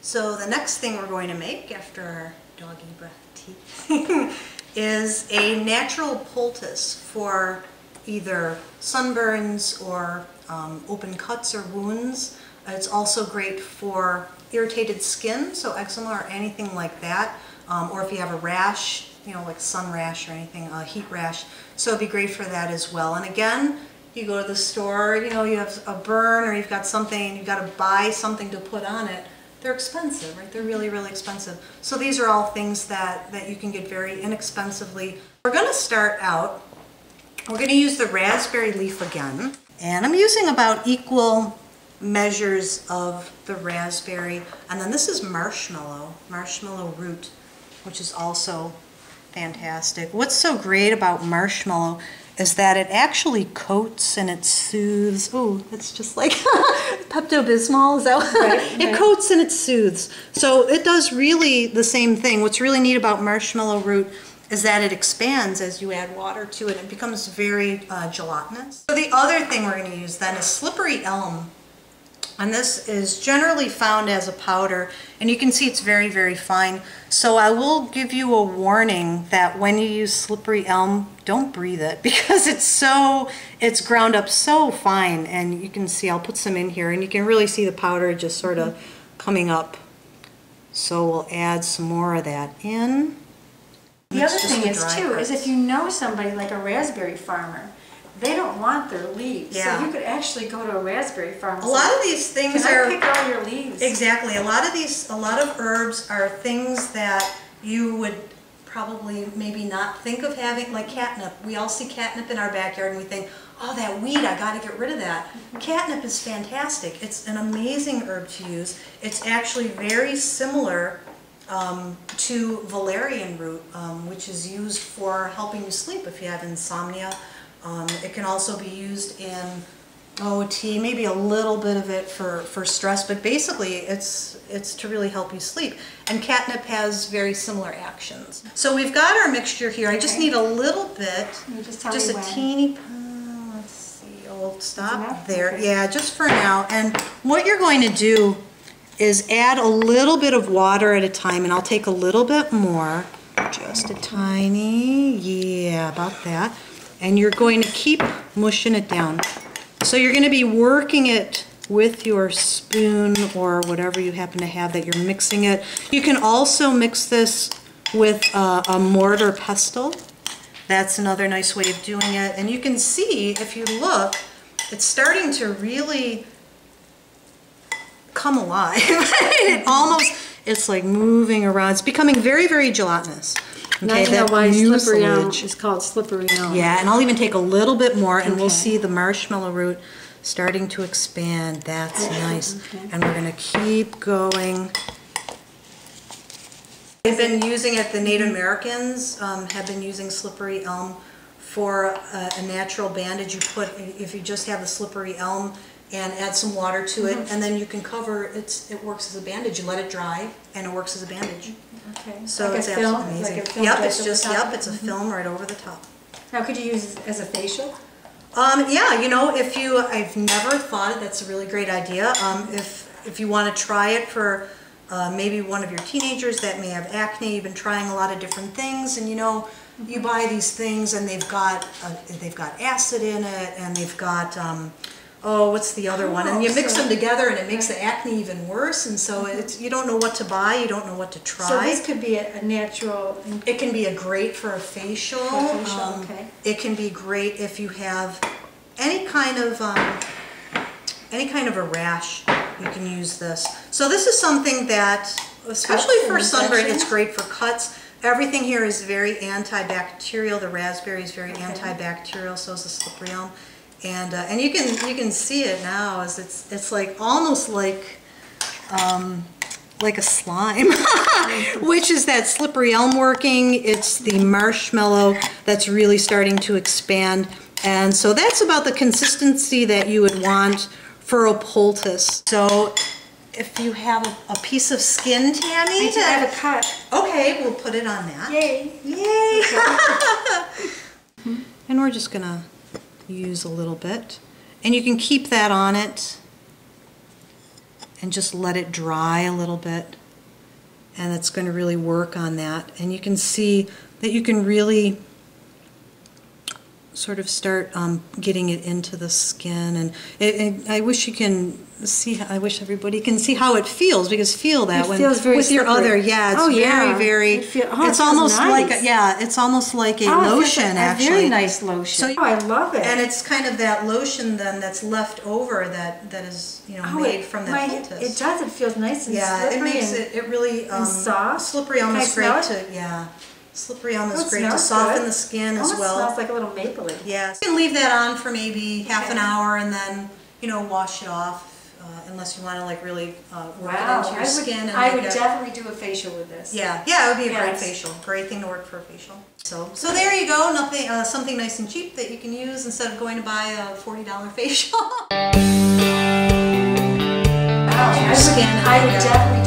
So the next thing we're going to make after our doggy breath tea is a natural poultice for either sunburns or open cuts or wounds. It's also great for irritated skin, so eczema or anything like that, or if you have a rash, you know, like sun rash or anything, a heat rash. So it'd be great for that as well. And again, you go to the store, you know, you have a burn or you've got something, you've got to buy something to put on it. They're expensive, right? They're really, really expensive. So these are all things that you can get very inexpensively. We're going to start out, we're going to use the raspberry leaf again. And I'm using about equal measures of the raspberry. And then this is marshmallow root, which is also fantastic. What's so great about marshmallow is that it actually coats and it soothes. Oh, it's just like Pepto-Bismol, is that right? It coats and it soothes. So it does really the same thing. What's really neat about marshmallow root is that it expands as you add water to it. It becomes very gelatinous. So the other thing we're going to use then is slippery elm. And this is generally found as a powder, and you can see it's very, very fine. So I will give you a warning that when you use slippery elm, don't breathe it, because it's ground up so fine. And you can see, I'll put some in here, and you can really see the powder just sort of coming up. So we'll add some more of that in. The other thing is too, is if you know somebody like a raspberry farmer, they don't want their leaves. Yeah. So you could actually go to a raspberry farm. A lot of these things are... Can I pick all your leaves? Exactly. A lot of herbs are things that you would probably maybe not think of having, like catnip. We all see catnip in our backyard and we think, oh, that weed, I got to get rid of that. Catnip is fantastic. It's an amazing herb to use. It's actually very similar to valerian root, which is used for helping you sleep if you have insomnia. It can also be used in tea, maybe a little bit of it for stress, but basically it's to really help you sleep. And catnip has very similar actions. So we've got our mixture here. I just need a little bit, just a teeny, let's see, I'll stop there. Okay. Yeah, just for now. And what you're going to do is add a little bit of water at a time, and I'll take a little bit more, just a tiny, yeah, about that. And you're going to keep mushing it down. So you're going to be working it with your spoon or whatever you happen to have that you're mixing it. You can also mix this with a mortar pestle. That's another nice way of doing it. And you can see, if you look, it's starting to really come alive. It's like moving around. It's becoming very, very gelatinous. Now you know why slippery elm is called slippery elm. Yeah, and I'll even take a little bit more, and we'll see the marshmallow root starting to expand. That's nice. And we're going to keep going. They've been using it, the Native Americans have been using slippery elm for a natural bandage. You put, if you just have the slippery elm and add some water to it, and then you can cover it. It works as a bandage. You let it dry, and it works as a bandage. Okay. So like it's absolutely amazing. Like it's just it's a film right over the top. Now, could you use it as a facial? Yeah, you know, I've never thought it. That's a really great idea. If you want to try it for maybe one of your teenagers that may have acne, you've been trying a lot of different things, and you know, you buy these things and they've got acid in it, and they've got what's the other one? And you mix them together and it makes the acne even worse, and so you don't know what to buy, you don't know what to try. So this could be a natural... It can be great for a facial. It can be great if you have any kind of a rash, you can use this. So this is something that, especially for sunburn, it's great for cuts. Everything here is very antibacterial. The raspberry is very antibacterial, so is the slippery elm. And you can see it now, as it's like almost like a slime, which is that slippery elm working. It's the marshmallow that's really starting to expand, and so that's about the consistency that you would want for a poultice. So if you have a piece of skin, Tammy, I have a cut. Okay, we'll put it on that. Yay! Yay! And we're just gonna use a little bit, and you can keep that on it, and just let it dry a little bit. And it's going to really work on that. And you can see that you can really sort of start getting it into the skin. And I wish you can see, I wish everybody can see how it feels, because feel that it feels very with your slippery. other, it's very, it's almost nice. like, it's almost like a lotion, actually. A very nice lotion. So, I love it. And it's kind of that lotion then that's left over that is, made from that poultice. It does, it feels nice and slippery. It makes it really soft. slippery, almost great to, slippery, almost great to soften the skin as well. It smells like a little mapley. Yes. You can leave that on for maybe half an hour and then, wash it off, unless you want to like really work it into your skin. And I would definitely do a facial with this. Yeah, it would be a great facial. Great thing to work for a facial. So there you go. Nothing, something nice and cheap that you can use instead of going to buy a $40 facial. I would definitely